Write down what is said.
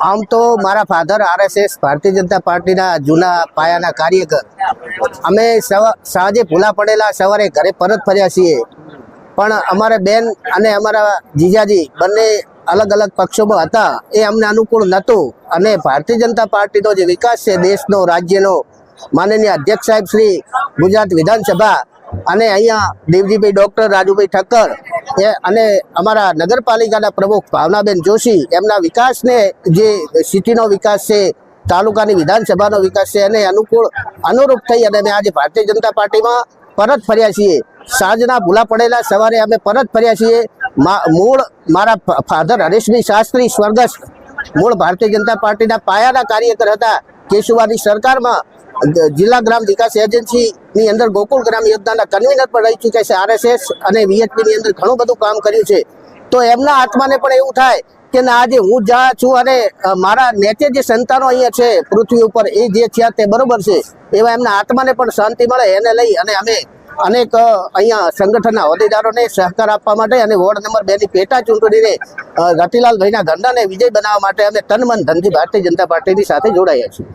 આમ તો મારા ફાધર આરએસએસ ભારતીય જનતા પાર્ટીના જૂના પાયાના કાર્યકર. અમે સાંજે ભૂલા પડેલા સવારે ઘરે પરત ફર્યા છીએ, પણ અમારે બેન અને અમારા જીજાજી બંને અલગ અલગ પક્ષોમાં હતા. એ અમને અનુકૂળ નહોતું અને ભારતીય જનતા પાર્ટીનો જે વિકાસ છે દેશનો, રાજ્યનો, માનનીય અધ્યક્ષ સાહેબ શ્રી ગુજરાત વિધાનસભા અને અહીંયા દેવજીભાઈ ડૉક્ટર રાજુભાઈ ઠક્કર અને અમારા નગરપાલિકાના પ્રમુખ ભાવનાબેન જોશી, એમના વિકાસને, જે સિટીનો વિકાસ છે, તાલુકાની વિધાનસભાનો વિકાસ છે, એને અનુરૂપ થઈ અને અમે આજે ભારતીય જનતા પાર્ટીમાં પરત ફર્યા છીએ. સાંજના ભૂલા પડેલા સવારે અમે પરત ફર્યા છીએ. મૂળ મારા ફાધર હરેશભાઈ શાસ્ત્રી સ્વર્ગસ્થ મૂળ ભારતીય જનતા પાર્ટીના પાયાના કાર્યકર હતા. કેશુવાની સરકારમાં જિલ્લા ગ્રામ વિકાસ એજન્સીની અંદર ગોકુળ ગ્રામ યોજનાના કન્વીનર પણ રહી ચૂક્યા છે. આરએસએસ અને વીએચપીની અંદર ઘણું બધું કામ કર્યું છે. તો એમના આત્માને પણ એવું થાય કે આજે હું જ્યાં છું અને મારા નેચે જે સંતાનો અહીંયા છે પૃથ્વી ઉપર, એ જે છે તે બરોબર છે, એવા એમના આત્માને પણ શાંતિ મળે, એને લઈ અને અમે અનેક અહીંયા સંગઠનના હોદ્દેદારોને સહકાર આપવા માટે અને વોર્ડ નંબર 2 ની પેટા ચૂંટણીને રતિલાલભાઈના ગંડાને વિજય બનાવવા માટે અમે તન મન ધનથી ભારતીય જનતા પાર્ટીની સાથે જોડાયા છીએ.